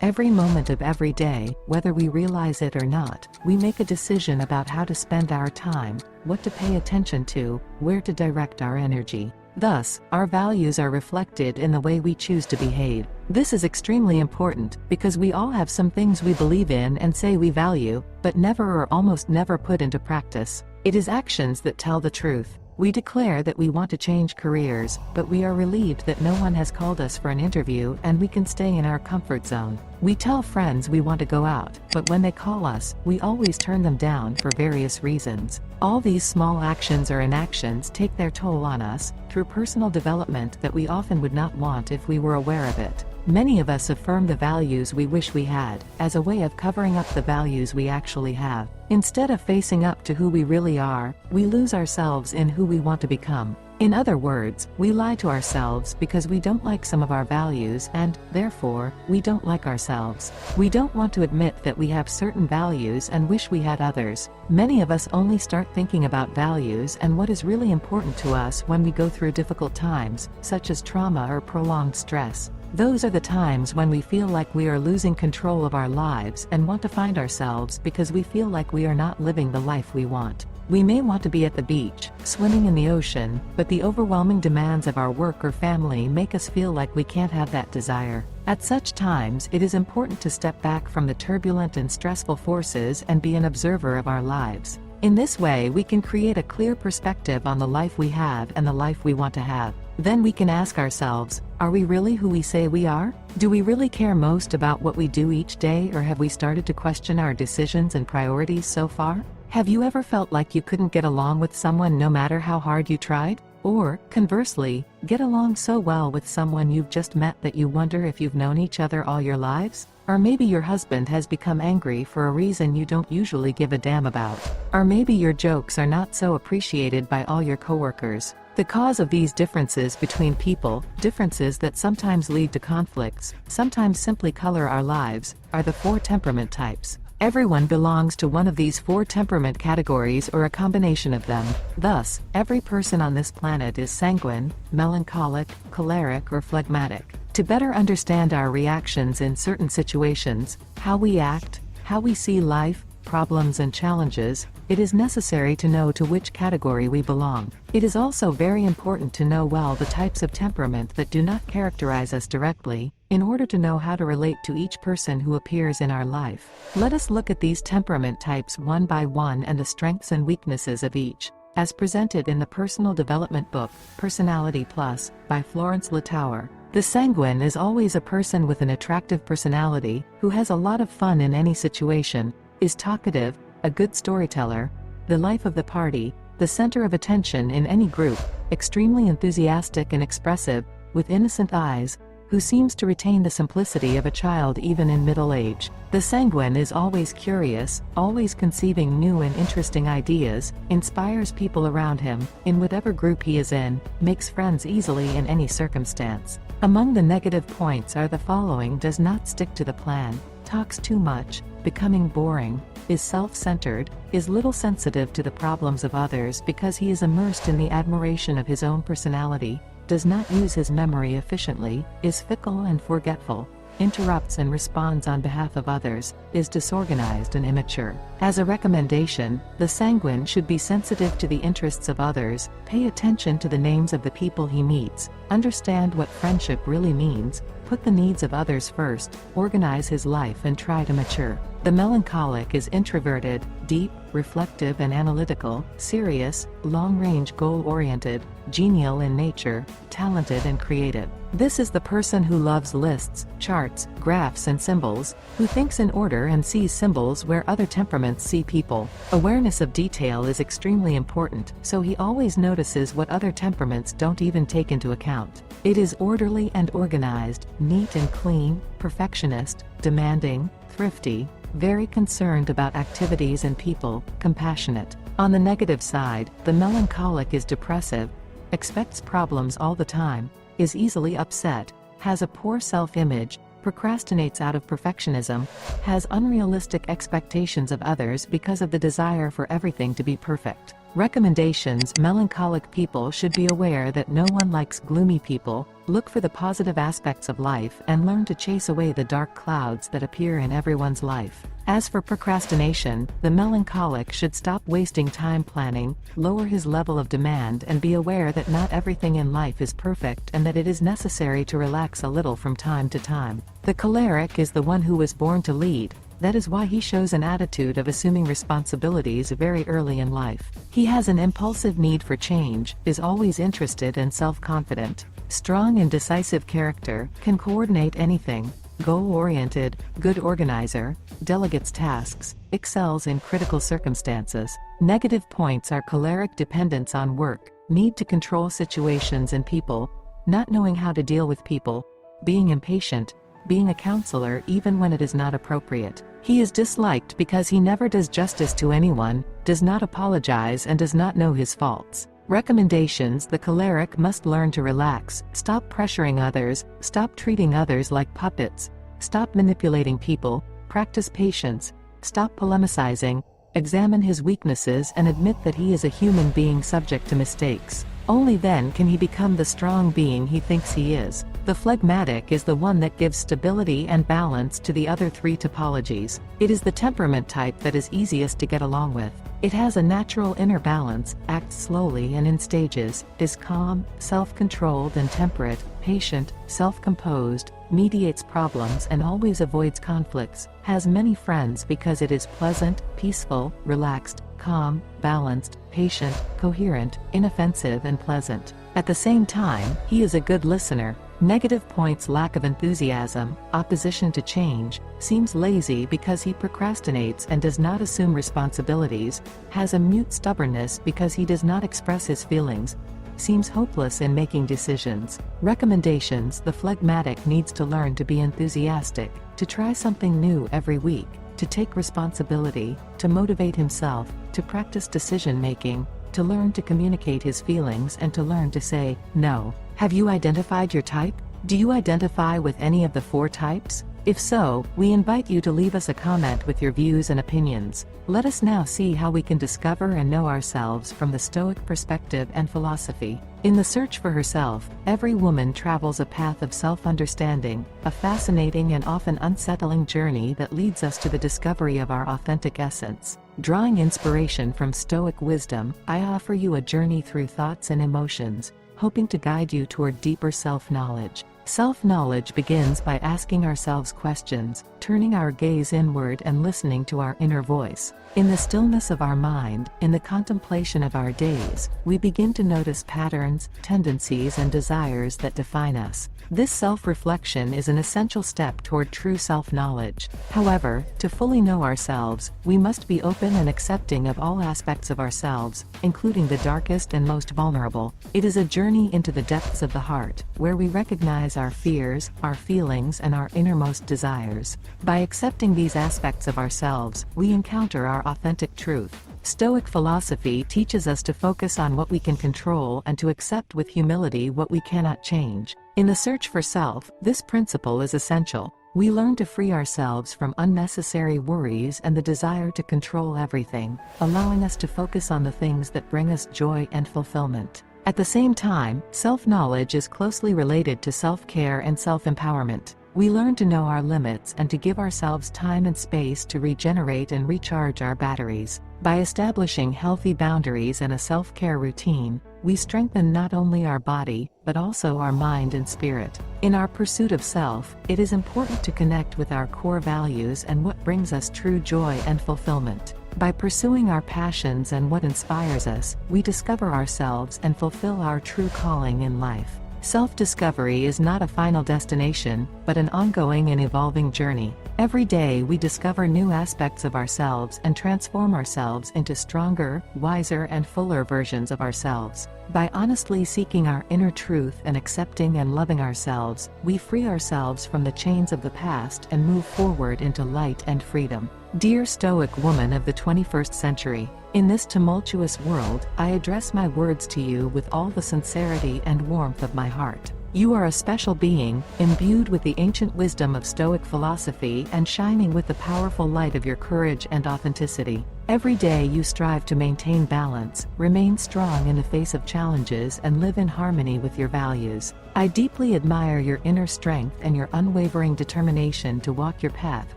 Every moment of every day, whether we realize it or not, we make a decision about how to spend our time, what to pay attention to, where to direct our energy. Thus, our values are reflected in the way we choose to behave. This is extremely important, because we all have some things we believe in and say we value, but never or almost never put into practice. It is actions that tell the truth. We declare that we want to change careers, but we are relieved that no one has called us for an interview and we can stay in our comfort zone. We tell friends we want to go out, but when they call us, we always turn them down for various reasons. All these small actions or inactions take their toll on us, through personal development that we often would not want if we were aware of it. Many of us affirm the values we wish we had, as a way of covering up the values we actually have. Instead of facing up to who we really are, we lose ourselves in who we want to become. In other words, we lie to ourselves because we don't like some of our values and, therefore, we don't like ourselves. We don't want to admit that we have certain values and wish we had others. Many of us only start thinking about values and what is really important to us when we go through difficult times, such as trauma or prolonged stress. Those are the times when we feel like we are losing control of our lives and want to find ourselves because we feel like we are not living the life we want. We may want to be at the beach, swimming in the ocean, but the overwhelming demands of our work or family make us feel like we can't have that desire. At such times, it is important to step back from the turbulent and stressful forces and be an observer of our lives. In this way, we can create a clear perspective on the life we have and the life we want to have. Then we can ask ourselves, are we really who we say we are? Do we really care most about what we do each day, or have we started to question our decisions and priorities so far? Have you ever felt like you couldn't get along with someone no matter how hard you tried? Or, conversely, get along so well with someone you've just met that you wonder if you've known each other all your lives? Or maybe your husband has become angry for a reason you don't usually give a damn about. Or maybe your jokes are not so appreciated by all your coworkers. The cause of these differences between people, differences that sometimes lead to conflicts, sometimes simply color our lives, are the 4 temperament types. Everyone belongs to one of these 4 temperament categories or a combination of them. Thus, every person on this planet is sanguine, melancholic, choleric, or phlegmatic. To better understand our reactions in certain situations, how we act, how we see life, problems and challenges, it is necessary to know to which category we belong. It is also very important to know well the types of temperament that do not characterize us directly, in order to know how to relate to each person who appears in our life. Let us look at these temperament types one by one and the strengths and weaknesses of each, as presented in the personal development book, Personality Plus, by Florence Littauer. The sanguine is always a person with an attractive personality, who has a lot of fun in any situation, is talkative, a good storyteller, the life of the party, the center of attention in any group, extremely enthusiastic and expressive, with innocent eyes, who seems to retain the simplicity of a child even in middle age. The sanguine is always curious, always conceiving new and interesting ideas, inspires people around him, in whatever group he is in, makes friends easily in any circumstance. Among the negative points are the following: does not stick to the plan, talks too much, becoming boring, is self-centered, is little sensitive to the problems of others because he is immersed in the admiration of his own personality, does not use his memory efficiently, is fickle and forgetful, interrupts and responds on behalf of others, is disorganized and immature. As a recommendation, the sanguine should be sensitive to the interests of others, pay attention to the names of the people he meets, understand what friendship really means, put the needs of others first, organize his life and try to mature. The melancholic is introverted, deep, reflective and analytical, serious, long-range goal-oriented, genial in nature, talented and creative. This is the person who loves lists, charts, graphs and symbols, who thinks in order and sees symbols where other temperaments see people. Awareness of detail is extremely important, so he always notices what other temperaments don't even take into account. It is orderly and organized, neat and clean, perfectionist, demanding, thrifty, very concerned about activities and people, compassionate. On the negative side, the melancholic is depressive, expects problems all the time, is easily upset, has a poor self-image, procrastinates out of perfectionism, has unrealistic expectations of others because of the desire for everything to be perfect. Recommendations: melancholic people should be aware that no one likes gloomy people. Look for the positive aspects of life and learn to chase away the dark clouds that appear in everyone's life. As for procrastination, the melancholic should stop wasting time planning, lower his level of demand, and be aware that not everything in life is perfect and that it is necessary to relax a little from time to time. The choleric is the one who was born to lead. That is why he shows an attitude of assuming responsibilities very early in life. He has an impulsive need for change, is always interested and self-confident. Strong and decisive character, can coordinate anything, goal-oriented, good organizer, delegates tasks, excels in critical circumstances. Negative points are choleric dependence on work, need to control situations and people, not knowing how to deal with people, being impatient, being a counselor even when it is not appropriate. He is disliked because he never does justice to anyone, does not apologize, and does not know his faults. Recommendations: the choleric must learn to relax, stop pressuring others, stop treating others like puppets, stop manipulating people, practice patience, stop polemicizing, examine his weaknesses and admit that he is a human being subject to mistakes. Only then can he become the strong being he thinks he is. The phlegmatic is the one that gives stability and balance to the other three typologies. It is the temperament type that is easiest to get along with. It has a natural inner balance, acts slowly and in stages, is calm, self-controlled and temperate, patient, self-composed, mediates problems and always avoids conflicts, has many friends because it is pleasant, peaceful, relaxed, calm, balanced, patient, coherent, inoffensive and pleasant. At the same time, he is a good listener. Negative points: lack of enthusiasm, opposition to change, seems lazy because he procrastinates and does not assume responsibilities, has a mute stubbornness because he does not express his feelings, seems hopeless in making decisions. Recommendations: the phlegmatic needs to learn to be enthusiastic, to try something new every week, to take responsibility, to motivate himself, to practice decision-making, to learn to communicate his feelings and to learn to say no. Have you identified your type? Do you identify with any of the four types? If so, we invite you to leave us a comment with your views and opinions. Let us now see how we can discover and know ourselves from the Stoic perspective and philosophy. In the search for herself, every woman travels a path of self-understanding, a fascinating and often unsettling journey that leads us to the discovery of our authentic essence. Drawing inspiration from Stoic wisdom, I offer you a journey through thoughts and emotions, hoping to guide you toward deeper self-knowledge. Self-knowledge begins by asking ourselves questions, turning our gaze inward and listening to our inner voice. In the stillness of our mind, in the contemplation of our days, we begin to notice patterns, tendencies and desires that define us. This self-reflection is an essential step toward true self-knowledge. However, to fully know ourselves, we must be open and accepting of all aspects of ourselves, including the darkest and most vulnerable. It is a journey into the depths of the heart, where we recognize our fears, our feelings and our innermost desires. By accepting these aspects of ourselves, we encounter our authentic truth. Stoic philosophy teaches us to focus on what we can control and to accept with humility what we cannot change. In the search for self, this principle is essential. We learn to free ourselves from unnecessary worries and the desire to control everything, allowing us to focus on the things that bring us joy and fulfillment. At the same time, self-knowledge is closely related to self-care and self-empowerment. We learn to know our limits and to give ourselves time and space to regenerate and recharge our batteries. By establishing healthy boundaries and a self-care routine, we strengthen not only our body, but also our mind and spirit. In our pursuit of self, it is important to connect with our core values and what brings us true joy and fulfillment. By pursuing our passions and what inspires us, we discover ourselves and fulfill our true calling in life. Self-discovery is not a final destination, but an ongoing and evolving journey. Every day we discover new aspects of ourselves and transform ourselves into stronger, wiser and fuller versions of ourselves. By honestly seeking our inner truth and accepting and loving ourselves, we free ourselves from the chains of the past and move forward into light and freedom. Dear Stoic woman of the 21st century, in this tumultuous world, I address my words to you with all the sincerity and warmth of my heart. You are a special being, imbued with the ancient wisdom of Stoic philosophy and shining with the powerful light of your courage and authenticity. Every day you strive to maintain balance, remain strong in the face of challenges and live in harmony with your values. I deeply admire your inner strength and your unwavering determination to walk your path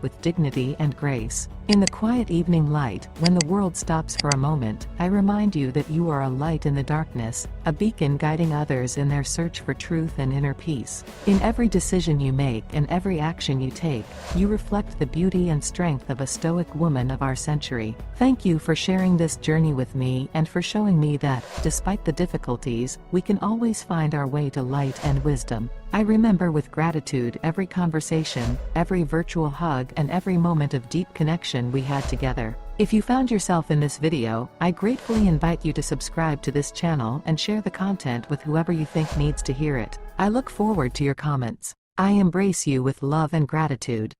with dignity and grace. In the quiet evening light, when the world stops for a moment, I remind you that you are a light in the darkness, a beacon guiding others in their search for truth and inner peace. In every decision you make and every action you take, you reflect the beauty and strength of a Stoic woman of our century. Thank you for sharing this journey with me and for showing me that, despite the difficulties, we can always find our way to light and wisdom. I remember with gratitude every conversation, every virtual hug and every moment of deep connection we had together. If you found yourself in this video, I gratefully invite you to subscribe to this channel and share the content with whoever you think needs to hear it. I look forward to your comments. I embrace you with love and gratitude.